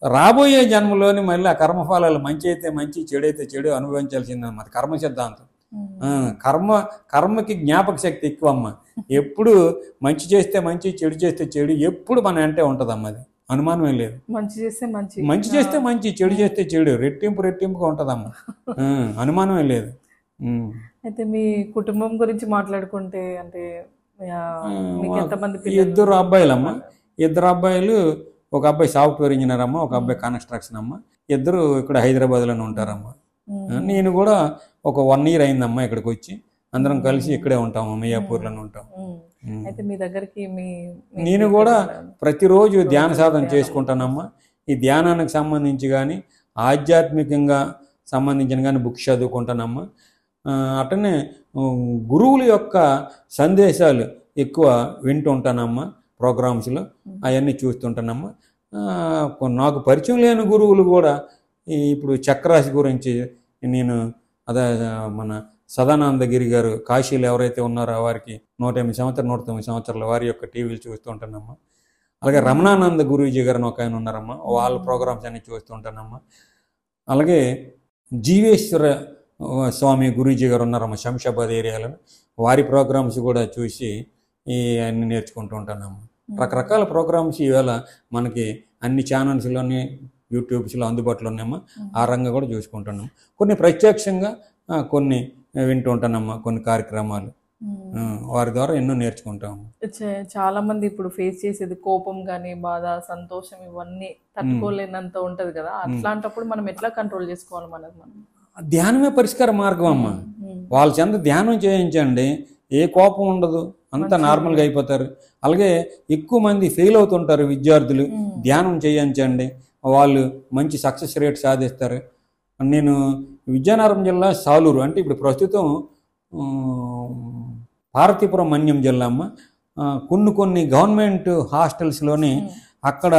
రాబోయే జన్మలోని మళ్ళీ ఆ కర్మఫలాలు మంచి అయితే మంచి, చెడు అయితే చెడు అనుభవించాల్సిందన్నమాట. కర్మ సిద్ధాంతం. కర్మకి జ్ఞాపక శక్తి ఎక్కువ అమ్మ. ఎప్పుడు మంచి చేస్తే మంచి, చెడు చేస్తే చెడు ఎప్పుడు మన అంటే ఉంటుందమ్మా. అది అనుమానమే లేదు. మంచి చేస్తే మంచి, చెడు చేస్తే చెడు రెట్టింపుగా ఉంటుందమ్మా. అనుమానమే లేదు. అయితే మీ కుటుంబం గురించి మాట్లాడుకుంటే అంటే మీకు ఎంతమంది? ఇద్దరు అబ్బాయిలమ్మా. ఇద్దరు అబ్బాయిలు, ఒక అబ్బాయి సాఫ్ట్వేర్ ఇంజనీర్ అమ్మ, ఒక అబ్బాయి కన్స్ట్రక్షన్ అమ్మ. ఇద్దరు ఇక్కడ హైదరాబాద్లోనే ఉంటారమ్మా. నేను కూడా ఒక 1 year అయిందమ్మా ఇక్కడికి వచ్చి. అందరం కలిసి ఇక్కడే ఉంటాము, మియాపూర్లోనే ఉంటాం. అయితే మీ దగ్గరికి నేను కూడా ప్రతిరోజు ధ్యాన సాధన చేసుకుంటానమ్మా. ఈ ధ్యానానికి సంబంధించి కానీ ఆధ్యాత్మికంగా సంబంధించిన కానీ బుక్స్ చదువుకుంటానమ్మా. అట్లనే గురువుల యొక్క సందేశాలు ఎక్కువ వింటూ ఉంటానమ్మా. ప్రోగ్రామ్స్లో అవన్నీ చూస్తుంటానమ్మా. నాకు పరిచయం లేని గురువులు కూడా ఇప్పుడు చక్రరాశి గురించి నేను అదే మన సదానందగిరి గారు కాశీలో ఎవరైతే ఉన్నారో వారికి 109 సంవత్సరాల వారి యొక్క టీవీలు చూస్తూ ఉంటానమ్మా. అలాగే రమణానంద గురూజీ గారు ఒక ఆయన ఉన్నారమ్మా, వాళ్ళ ప్రోగ్రామ్స్ అన్నీ చూస్తూ ఉంటానమ్మా. అలాగే జీవేశ్వర స్వామి గురూజీ గారు ఉన్నారమ్మా శంషాబాద్ ఏరియాలో, వారి ప్రోగ్రామ్స్ కూడా చూసి అన్ని నేర్చుకుంటూ ఉంటానమ్మా. రకరకాల ప్రోగ్రామ్స్ ఈవేళ మనకి అన్ని ఛానల్స్లోని యూట్యూబ్స్లో అందుబాటులో ఉన్నాయమ్మా. ఆ రంగం కూడా చూసుకుంటున్నాం. కొన్ని ప్రత్యక్షంగా కొన్ని వింటూ ఉంటానమ్మా. కొన్ని కార్యక్రమాలు వారి ద్వారా ఎన్నో నేర్చుకుంటాము. చాలా మంది ఇప్పుడు ఫేస్ చేసేది కోపం కానీ, బాధ, సంతోషం, ఇవన్నీ తట్టుకోలేనంత ఉంటది కదా. అట్లాంటప్పుడు మనం ఎట్లా కంట్రోల్ చేసుకోవాలి? మనం ధ్యానమే పరిష్కార మార్గం అమ్మా. వాళ్ళ చెంత ధ్యానం చేయించండి, ఏ కోపం ఉండదు, అంతా నార్మల్గా అయిపోతారు. అలాగే ఎక్కువ మంది ఫెయిల్ అవుతుంటారు విద్యార్థులు, ధ్యానం చేయించండి, వాళ్ళు మంచి సక్సెస్ రేట్ సాధిస్తారు. నేను విజయనగరం జిల్లా సాలూరు, అంటే ఇప్పుడు ప్రస్తుతం పార్వతీపురం మన్యం జిల్లా అమ్మ. కొన్ని గవర్నమెంట్ హాస్టల్స్లోని అక్కడ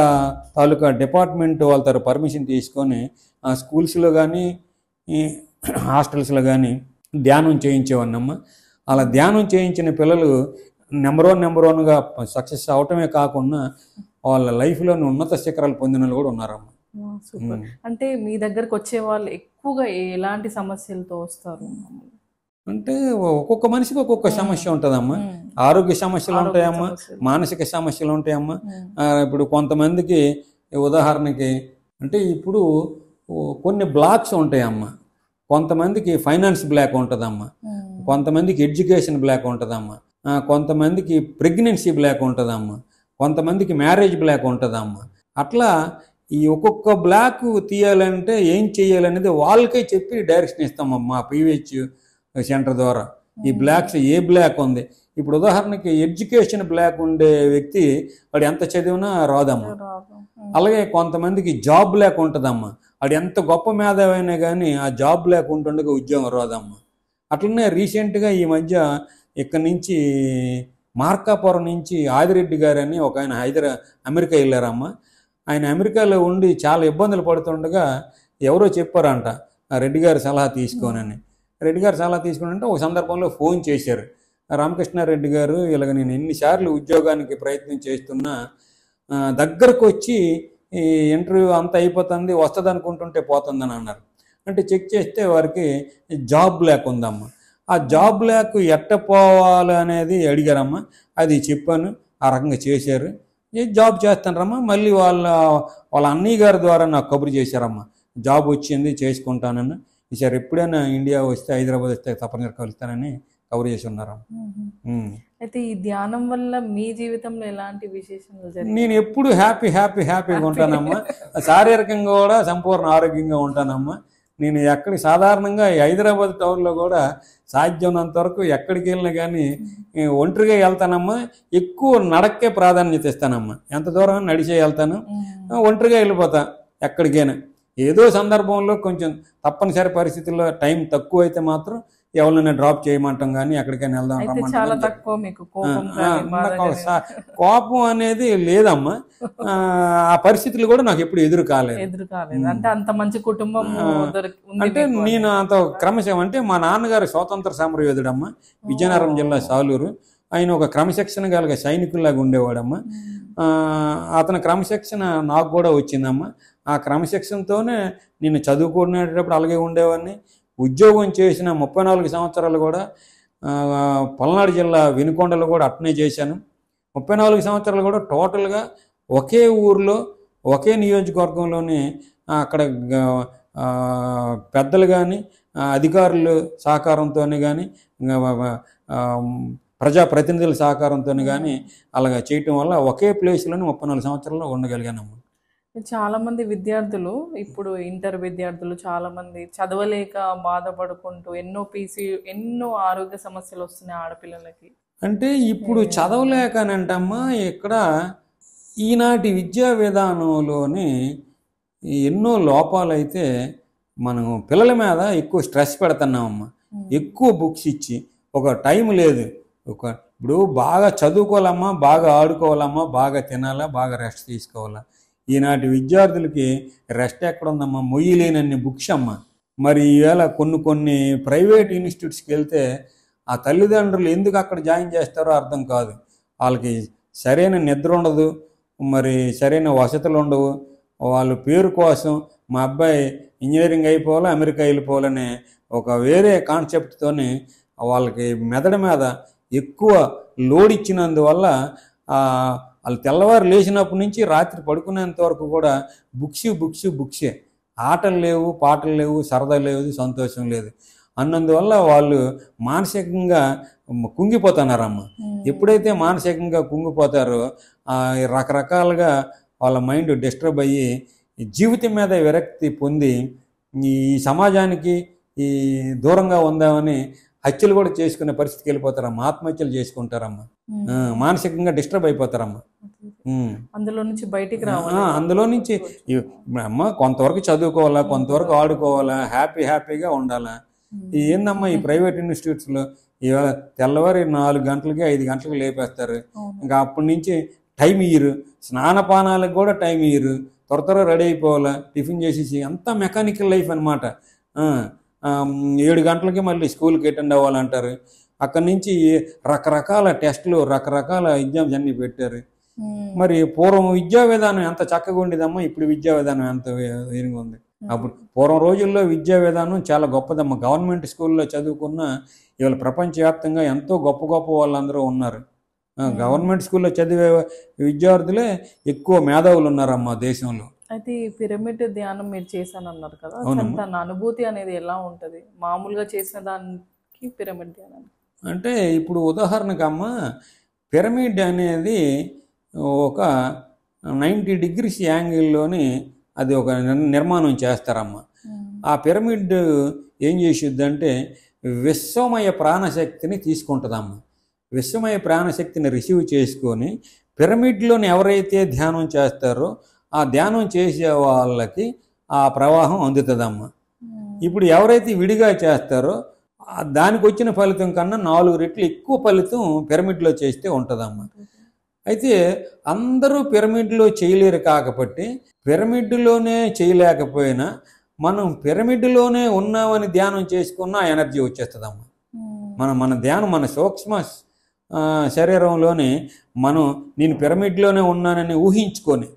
తాలూకా డిపార్ట్మెంట్ వాళ్ళ పర్మిషన్ తీసుకొని స్కూల్స్లో కానీ హాస్టల్స్లో కానీ ధ్యానం చేయించేవాడినమ్మ. అలా ధ్యానం చేయించిన పిల్లలు నెంబర్ వన్గా సక్సెస్ అవటమే కాకుండా వాళ్ళ లైఫ్లోని ఉన్నత శిఖరాలు పొందిన వాళ్ళు కూడా ఉన్నారమ్మ. సూపర్. అంటే మీ దగ్గరకు వచ్చే వాళ్ళు ఎక్కువగా ఎలాంటి సమస్యలతో వస్తారు? అంటే ఒక్కొక్క మనిషికి ఒక్కొక్క సమస్య ఉంటుందమ్మా. ఆరోగ్య సమస్యలు ఉంటాయమ్మా, మానసిక సమస్యలు ఉంటాయమ్మా. ఇప్పుడు కొంతమందికి ఉదాహరణకి అంటే ఇప్పుడు కొన్ని బ్లాక్స్ ఉంటాయమ్మా. కొంతమందికి ఫైనాన్స్ బ్లాక్ ఉంటుందమ్మా, కొంతమందికి ఎడ్యుకేషన్ బ్లాక్ ఉంటుందమ్మా, కొంతమందికి ప్రెగ్నెన్సీ బ్లాక్ ఉంటుందమ్మా, కొంతమందికి మ్యారేజ్ బ్లాక్ ఉంటుందమ్మా. అట్లా ఈ ఒక్కొక్క బ్లాక్ తీయాలంటే ఏం చేయాలనేది వాళ్ళకే చెప్పి డైరెక్షన్ ఇస్తామమ్మా పీవీహెచ్ సెంటర్ ద్వారా. ఈ బ్లాక్స్ ఏ బ్లాక్ ఉంది, ఇప్పుడు ఉదాహరణకి ఎడ్యుకేషన్ బ్లాక్ ఉండే వ్యక్తి వాడు ఎంత చదివినా రాదమ్మా. అలాగే కొంతమందికి జాబ్ బ్లాక్ ఉంటుందమ్మా, వాడు ఎంత గొప్ప మేధావైనా కానీ ఆ జాబ్ బ్లాక్ ఉంటుండగా ఉద్యోగం రాదమ్మా. అట్లనే రీసెంట్గా ఈ మధ్య ఇక్కడి నుంచి మార్కాపురం నుంచి ఆదిరెడ్డి గారని ఒక ఆయన అమెరికా వెళ్ళారమ్మా. ఆయన అమెరికాలో ఉండి చాలా ఇబ్బందులు పడుతుండగా ఎవరో చెప్పారంట రెడ్డి గారి సలహా తీసుకోనని. రెడ్డి గారు సలహా తీసుకుని ఒక సందర్భంలో ఫోన్ చేశారు, రామకృష్ణారెడ్డి గారు ఇలాగ నేను ఎన్నిసార్లు ఉద్యోగానికి ప్రయత్నం చేస్తున్నా దగ్గరకు వచ్చి ఈ ఇంటర్వ్యూ అంతా అయిపోతుంది, వస్తుంది అనుకుంటుంటే పోతుందని అన్నారు. అంటే చెక్ చేస్తే వారికి జాబ్ బ్లాక్ ఉందమ్మా. ఆ జాబ్ బ్లాక్ ఎట్ట పోవాలి అనేది అడిగారమ్మా. అది చెప్పాను, ఆ రకంగా చేశారు. జాబ్ చేస్తానరమ్మా. మళ్ళీ వాళ్ళ అన్నయ్య గారి ద్వారా నాకు కబురు చేశారమ్మా, జాబ్ వచ్చింది చేసుకుంటానని. ఈసారి ఎప్పుడైనా ఇండియా వస్తే హైదరాబాద్ వస్తే తప్పనిసరి కలుస్తానని కబురు చేసి ఉన్నారమ్మా. అయితే ఈ ధ్యానం వల్ల మీ జీవితంలో ఎలాంటి విశేషాలు జరిగాయి? నేను ఎప్పుడు హ్యాపీగా ఉంటానమ్మా. శారీరకంగా కూడా సంపూర్ణ ఆరోగ్యంగా ఉంటానమ్మా. నేను సాధారణంగా హైదరాబాద్ టౌన్లో కూడా సాధ్యమైనంత వరకు ఎక్కడికి వెళ్ళినా కానీ ఒంటరిగా వెళ్తానమ్మా. ఎక్కువ నడక్కే ప్రాధాన్యత ఇస్తానమ్మా. ఎంత దూరం నడిచే వెళ్తాను, ఒంటరిగా వెళ్ళిపోతా ఎక్కడికైనా. ఏదో సందర్భంలో కొంచెం తప్పనిసరి పరిస్థితుల్లో టైం తక్కువ అయితే మాత్రం ఎవరినైనా డ్రాప్ చేయమంటాం కానీ ఎక్కడికైనా వెళ్దాం అయితే రమ్మంటాం చాలా కానీ తక్కువ మీకు కోపం కానీ బాధ నాకు కానీ కోపం అనేది లేదమ్మా. ఆ పరిస్థితులు కూడా నాకు ఎప్పుడు ఎదురు కాలేదు. ఎదురు కాలేదు. అంటే అంత మంచి కుటుంబం ఉంది అంటే మీకు. నేను అంత క్రమశిక్షణ అంటే మా నాన్నగారు స్వాతంత్ర సమరయోధుడమ్మ, విజయనగరం జిల్లా సాలూరు. ఆయన ఒక క్రమశిక్షణ కలిగే సైనికుల్లాగా ఉండేవాడమ్మ. అతని క్రమశిక్షణ నాకు కూడా వచ్చిందమ్మ. ఆ క్రమశిక్షణతోనే నేను చదువుకునేటప్పుడు అలాగే ఉండేవాడిని. ఉద్యోగం చేసిన 34 సంవత్సరాలు కూడా పల్నాడు జిల్లా వినుకొండలో కూడా అట్నే చేశాను. 34 సంవత్సరాలు కూడా టోటల్గా ఒకే ఊరిలో ఒకే నియోజకవర్గంలోని అక్కడ పెద్దలు కానీ అధికారులు సహకారంతో కానీ ప్రజాప్రతినిధుల సహకారంతో కానీ అలాగ చేయటం వల్ల ఒకే ప్లేస్లోనే 34 సంవత్సరాల్లో ఉండగలిగానమ్మా. చాలా మంది విద్యార్థులు ఇప్పుడు ఇంటర్ విద్యార్థులు చాలా మంది చదవలేక బాధపడుకుంటూ ఎన్నో ఆరోగ్య సమస్యలు వస్తున్నాయి ఆడపిల్లలకి. అంటే ఇప్పుడు చదవలేకనంటమ్మా ఇక్కడ ఈనాటి విద్యా విధానంలోని ఎన్నో లోపాలైతే మనం పిల్లల మీద ఎక్కువ స్ట్రెస్ పెడుతున్నామమ్మా. ఎక్కువ బుక్స్ ఇచ్చి ఒక టైం లేదు. ఇప్పుడు బాగా చదువుకోవాలమ్మా, బాగా ఆడుకోవాలమ్మా, బాగా తినాలా, బాగా రెస్ట్ తీసుకోవాలా. ఈనాటి విద్యార్థులకి రెస్ట్ ఎక్కడుందమ్మా? మొయ్యలేనన్ని బుక్స్ అమ్మా. మరి ఈవేళ కొన్ని ప్రైవేట్ ఇన్స్టిట్యూట్స్కి వెళ్తే ఆ తల్లిదండ్రులు ఎందుకు అక్కడ జాయిన్ చేస్తారో అర్థం కాదు. వాళ్ళకి సరైన నిద్ర ఉండదు, మరి సరైన వసతులు ఉండవు. వాళ్ళ పేరు కోసం మా అబ్బాయి ఇంజనీరింగ్ అయిపోవాలి, అమెరికా వెళ్ళిపోవాలనే ఒక వేరే కాన్సెప్ట్తోని వాళ్ళకి మెదడు మీద ఎక్కువ లోడ్ ఇచ్చినందువల్ల వాళ్ళు తెల్లవారు లేచినప్పటి నుంచి రాత్రి పడుకునేంత వరకు కూడా బుక్సే. ఆటలు లేవు, పాటలు లేవు, సరదా లేదు, సంతోషం లేదు. అన్నందువల్ల వాళ్ళు మానసికంగా కుంగిపోతున్నారమ్మ. ఎప్పుడైతే మానసికంగా కుంగిపోతారో రకరకాలుగా వాళ్ళ మైండ్ డిస్టర్బ్ అయ్యి జీవితం మీద విరక్తి పొంది ఈ సమాజానికి ఈ దూరంగా ఉందామని హత్యలు కూడా చేసుకునే పరిస్థితికి వెళ్ళిపోతారమ్మా. ఆత్మహత్యలు చేసుకుంటారమ్మా. మానసికంగా డిస్టర్బ్ అయిపోతారమ్మా. అందులో నుంచి బయటికి రావాలి. అందులో నుంచి అమ్మ కొంతవరకు చదువుకోవాలా, కొంతవరకు ఆడుకోవాలా, హ్యాపీగా ఉండాలా. ఏందమ్మా ఈ ప్రైవేట్ ఇన్స్టిట్యూట్స్లో ఇవాళ తెల్లవారి 4 గంటలకి 5 గంటలకు లేపేస్తారు. ఇంకా అప్పటి నుంచి టైం ఇయ్యరు, స్నానపానాలకు కూడా టైం ఇయ్యరు. త్వర రెడీ అయిపోవాలా, టిఫిన్ చేసేసి అంతా మెకానికల్ లైఫ్ అనమాట. 7 గంటలకి మళ్ళీ స్కూల్కి అటెండ్ అవ్వాలంటారు. అక్కడి నుంచి రకరకాల టెస్టులు, రకరకాల ఎగ్జామ్స్ అన్నీ పెట్టారు. మరి పూర్వం విద్యా విధానం ఎంత చక్కగా ఉండేదమ్మా, ఇప్పుడు విద్యా విధానం ఎంత వేరుగా ఉంది. అప్పుడు పూర్వం రోజుల్లో విద్యా విధానం చాలా గొప్పదమ్మా. గవర్నమెంట్ స్కూల్లో చదువుకున్న ఇవాళ ప్రపంచవ్యాప్తంగా ఎంతో గొప్ప వాళ్ళందరూ ఉన్నారు. గవర్నమెంట్ స్కూల్లో చదివే విద్యార్థులే ఎక్కువ మేధావులు ఉన్నారమ్మా దేశంలో. అయితే ఈ పిరమిడ్ ధ్యానం మీరు చేశానన్నారు కదా, తన అనుభూతి అనేది ఎలా ఉంటుంది మామూలుగా చేసిన దానికి పిరమిడ్ ధ్యానం? అంటే ఇప్పుడు ఉదాహరణకు అమ్మ, పిరమిడ్ అనేది ఒక 90 degrees యాంగిల్లోని అది ఒక నిర్మాణం చేస్తారమ్మ. ఆ పిరమిడ్ ఏం చేసిద్దంటే విశ్వమయ ప్రాణశక్తిని తీసుకుంటుందమ్మ. విశ్వమయ ప్రాణశక్తిని రిసీవ్ చేసుకొని పిరమిడ్లోని ఎవరైతే ధ్యానం చేస్తారో ఆ ధ్యానం చేసే వాళ్ళకి ఆ ప్రవాహం అందుతుందమ్మ. ఇప్పుడు ఎవరైతే విడిగా చేస్తారో దానికి వచ్చిన ఫలితం కన్నా 4 రెట్లు ఎక్కువ ఫలితం పిరమిడ్లో చేస్తే ఉంటుందమ్మ. అయితే అందరూ పిరమిడ్లో చేయలేరు కాబట్టి పిరమిడ్లోనే చేయలేకపోయినా మనం పిరమిడ్లోనే ఉన్నామని ధ్యానం చేసుకున్న ఎనర్జీ వచ్చేస్తుందమ్మా. మన ధ్యానం మన సూక్ష్మ శరీరంలోనే నేను పిరమిడ్లోనే ఉన్నానని ఊహించుకొని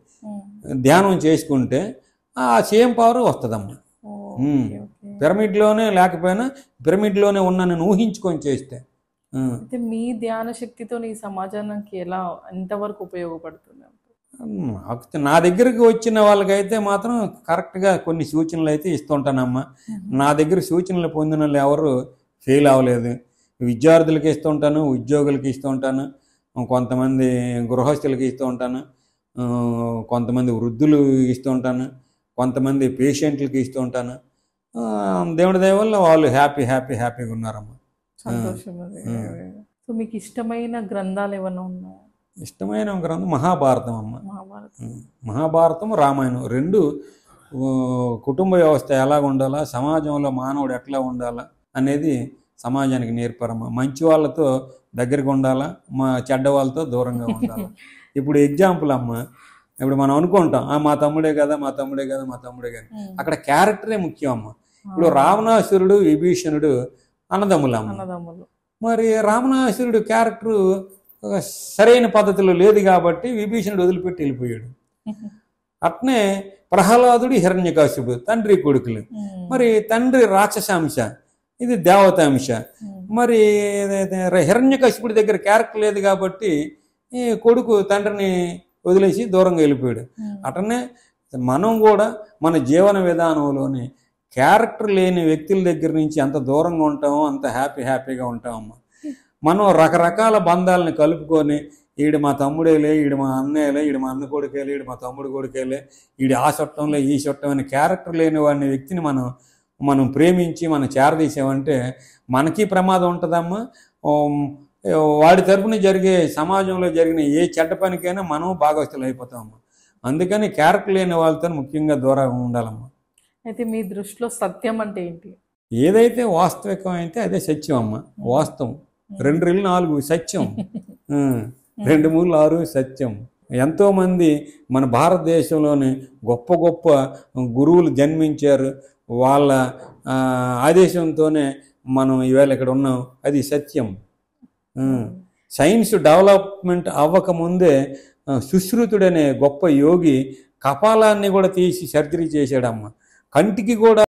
ధ్యానం చేసుకుంటే ఆ సేమ్ పవర్ వస్తుందమ్మా. పిరమిడ్లోనే లేకపోయినా పిరమిడ్లోనే ఉన్నానని ఊహించుకొని చేస్తే. అయితే మీ ధ్యాన శక్తితో ఈ సమాజానికి ఎంతవరకు ఉపయోగపడుతుంది? నా దగ్గరికి వచ్చిన వాళ్ళకైతే మాత్రం కరెక్ట్గా కొన్ని సూచనలు అయితే ఇస్తుంటానమ్మా. నా దగ్గర సూచనలు పొందిన వాళ్ళు ఎవరు ఫెయిల్ అవ్వలేదు. విద్యార్థులకి ఇస్తుంటాను, ఉద్యోగులకి ఇస్తుంటాను, కొంతమంది గృహస్థులకి ఇస్తూ ఉంటాను, కొంతమంది వృద్ధులు ఇస్తూ ఉంటాను, కొంతమంది పేషెంట్లకి ఇస్తూ ఉంటాను. దేవుడి దయ వల్ల వాళ్ళు హ్యాపీగా ఉన్నారమ్మా. సంతోషం. సో మీకు ఇష్టమైన గ్రంథాలు ఏమైనా ఉన్నాయా? ఇష్టమైన గ్రంథం మహాభారతం అమ్మ. మహాభారతం, రామాయణం 2 కుటుంబ వ్యవస్థ ఎలా ఉండాలా, సమాజంలో మానవుడు ఎట్లా ఉండాలా అనేది సమాజానికి నేర్పారమ్మా. మంచి వాళ్ళతో దగ్గరగా ఉండాలా, మా చెడ్డ వాళ్ళతో దూరంగా ఉండాలి. ఇప్పుడు ఎగ్జాంపుల్ అమ్మ, ఇప్పుడు మనం అనుకుంటాం మా తమ్ముడే కదా, మా తమ్ముడే కదా, మా తమ్ముడే కదా. అక్కడ క్యారెక్టరే ముఖ్యం అమ్మ. ఇప్పుడు రావణాసురుడు విభీషణుడు అన్నదమ్ములు. మరి రావణాసురుడు క్యారెక్టరు సరైన పద్ధతిలో లేదు కాబట్టి విభీషణుడు వదిలిపెట్టి వెళ్ళిపోయాడు. అట్నే ప్రహ్లాదుడు హిరణ్యకశిపుడు తండ్రి కొడుకులు. మరి తండ్రి రాక్షసాంశ, ఇది దేవతాంశ. మరి హిరణ్యకశిపుడి దగ్గర క్యారెక్టర్ లేదు కాబట్టి ఈ కొడుకు తండ్రిని వదిలేసి దూరంగా వెళ్ళిపోయాడు. అటనే మనం కూడా మన జీవన విధానంలోని క్యారెక్టర్ లేని వ్యక్తుల దగ్గర నుంచి ఎంత దూరంగా ఉంటామో అంత హ్యాపీగా ఉంటామమ్మా. మనం రకరకాల బంధాలను కలుపుకొని ఈడు మా తమ్ముడేలే, ఈడు మా అన్నయ్యలే, ఈడు మా అన్న కొడుకేలే, ఈడు మా తమ్ముడు కొడుకేలే, ఈడు ఆ చుట్టంలో ఈ చుట్టం అని క్యారెక్టర్ లేని వాడిని వ్యక్తిని మనం ప్రేమించి మనం చేరదీసామంటే మనకి ప్రమాదం ఉంటుందమ్మా. వాడి తరపున జరిగే సమాజంలో జరిగిన ఏ చెడ్డ పనికైనా మనం భాగస్తులు అయిపోతామమ్మా. అందుకని క్యారెక్టర్ లేని వాళ్ళతో ముఖ్యంగా దూరంగా ఉండాలమ్మా. అయితే మీ దృష్టిలో సత్యం అంటే ఏంటి? ఏదైతే వాస్తవికం అయితే అదే సత్యం అమ్మ. వాస్తవం 2 రెళ్ళు 4 సత్యం, 2 3 6 సత్యం. ఎంతోమంది మన భారతదేశంలోని గొప్ప గొప్ప గురువులు జన్మించారు. వాళ్ళ ఆదేశంతోనే మనం ఈవేళ ఇక్కడ ఉన్నాం. అది సత్యం. సైన్స్ డెవలప్మెంట్ అవ్వకముందే సుశ్రుతుడనే గొప్ప యోగి కపాలాన్ని కూడా తీసి సర్జరీ చేశాడమ్మ. కంటికి కూడా